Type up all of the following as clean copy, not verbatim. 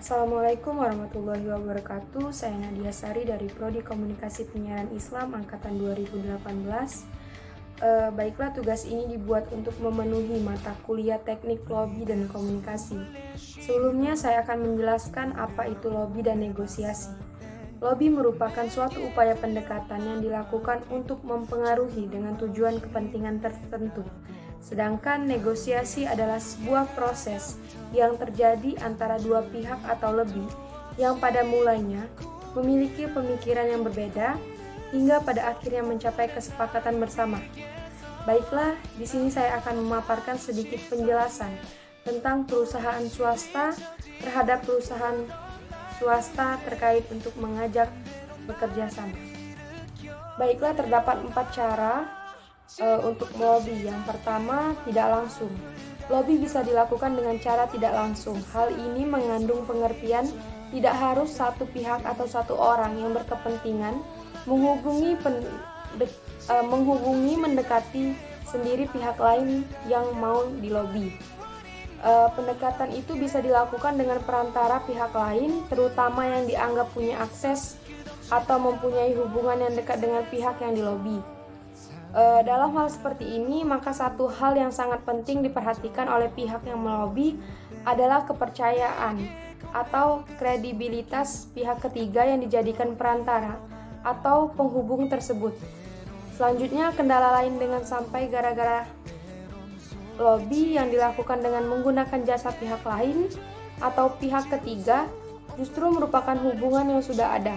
Assalamualaikum warahmatullahi wabarakatuh. Saya Nadia Sari dari Prodi Komunikasi Penyiaran Islam Angkatan 2018. Baiklah, tugas ini dibuat untuk memenuhi mata kuliah teknik lobby dan komunikasi. Sebelumnya saya akan menjelaskan apa itu lobby dan negosiasi. Lobby merupakan suatu upaya pendekatan yang dilakukan untuk mempengaruhi dengan tujuan kepentingan tertentu. Sedangkan negosiasi adalah sebuah proses yang terjadi antara dua pihak atau lebih yang pada mulanya memiliki pemikiran yang berbeda hingga pada akhirnya mencapai kesepakatan bersama. Baiklah, di sini saya akan memaparkan sedikit penjelasan tentang perusahaan swasta terhadap perusahaan swasta terkait untuk mengajak bekerja sama. Baiklah, terdapat 4 cara untuk melobi. Yang pertama, tidak langsung. Lobby bisa dilakukan dengan cara tidak langsung. Hal ini mengandung pengertian tidak harus satu pihak atau satu orang yang berkepentingan menghubungi mendekati sendiri pihak lain yang mau dilobi. Pendekatan itu bisa dilakukan dengan perantara pihak lain, terutama yang dianggap punya akses atau mempunyai hubungan yang dekat dengan pihak yang dilobi. Dalam hal seperti ini, maka satu hal yang sangat penting diperhatikan oleh pihak yang melobi adalah kepercayaan atau kredibilitas pihak ketiga yang dijadikan perantara atau penghubung tersebut. Selanjutnya, kendala lain dengan sampai gara-gara lobi yang dilakukan dengan menggunakan jasa pihak lain atau pihak ketiga justru merupakan hubungan yang sudah ada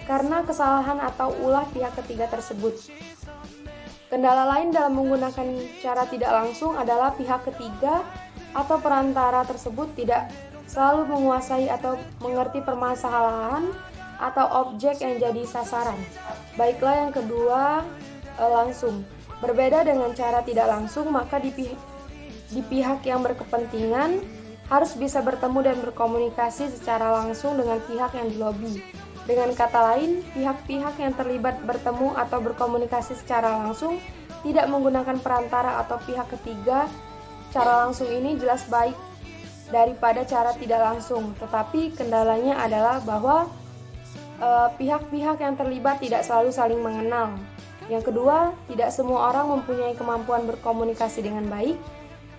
karena kesalahan atau ulah pihak ketiga tersebut. Kendala lain dalam menggunakan cara tidak langsung adalah pihak ketiga atau perantara tersebut tidak selalu menguasai atau mengerti permasalahan atau objek yang jadi sasaran. Baiklah, yang kedua, langsung. Berbeda dengan cara tidak langsung, maka di pihak yang berkepentingan harus bisa bertemu dan berkomunikasi secara langsung dengan pihak yang dilobi. Dengan kata lain, pihak-pihak yang terlibat bertemu atau berkomunikasi secara langsung tidak menggunakan perantara atau pihak ketiga. Cara langsung ini jelas baik daripada cara tidak langsung, tetapi kendalanya adalah bahwa pihak-pihak yang terlibat tidak selalu saling mengenal. Yang kedua, tidak semua orang mempunyai kemampuan berkomunikasi dengan baik.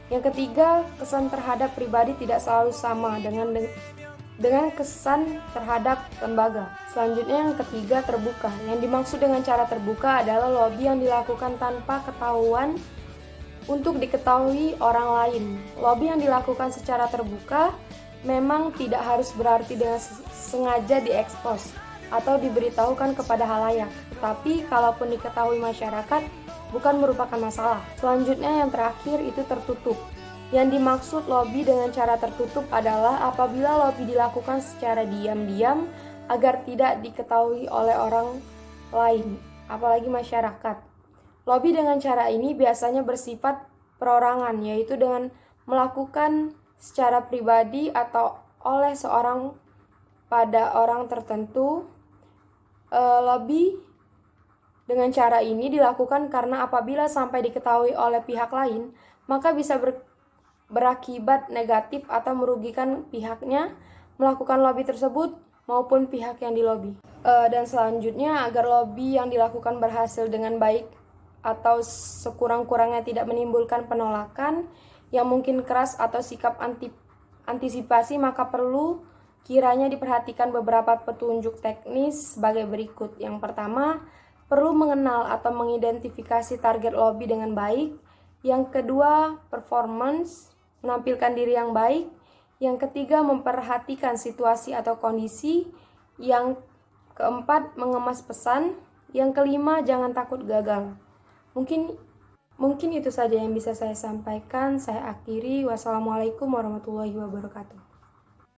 Yang ketiga, kesan terhadap pribadi tidak selalu sama dengan kesan terhadap lembaga. Selanjutnya, yang ketiga, terbuka. Yang dimaksud dengan cara terbuka adalah lobby yang dilakukan tanpa ketahuan untuk diketahui orang lain. Lobby yang dilakukan secara terbuka memang tidak harus berarti dengan sengaja diekspos atau diberitahukan kepada halayak, tetapi kalaupun diketahui masyarakat bukan merupakan masalah. Selanjutnya, yang terakhir, itu tertutup. Yang dimaksud lobby dengan cara tertutup adalah apabila lobby dilakukan secara diam-diam agar tidak diketahui oleh orang lain, apalagi masyarakat. Lobby dengan cara ini biasanya bersifat perorangan, yaitu dengan melakukan secara pribadi atau oleh seorang pada orang tertentu. Lobby dengan cara ini dilakukan karena apabila sampai diketahui oleh pihak lain, maka bisa berakibat negatif atau merugikan pihaknya melakukan lobby tersebut maupun pihak yang dilobi. Dan selanjutnya, agar lobby yang dilakukan berhasil dengan baik atau sekurang-kurangnya tidak menimbulkan penolakan yang mungkin keras atau sikap antisipasi, maka perlu kiranya diperhatikan beberapa petunjuk teknis sebagai berikut. Yang pertama, perlu mengenal atau mengidentifikasi target lobby dengan baik. Yang kedua, performance, menampilkan diri yang baik. Yang ketiga, memperhatikan situasi atau kondisi. Yang keempat, mengemas pesan. Yang kelima, jangan takut gagal. Mungkin itu saja yang bisa saya sampaikan. Saya akhiri. Wassalamualaikum warahmatullahi wabarakatuh.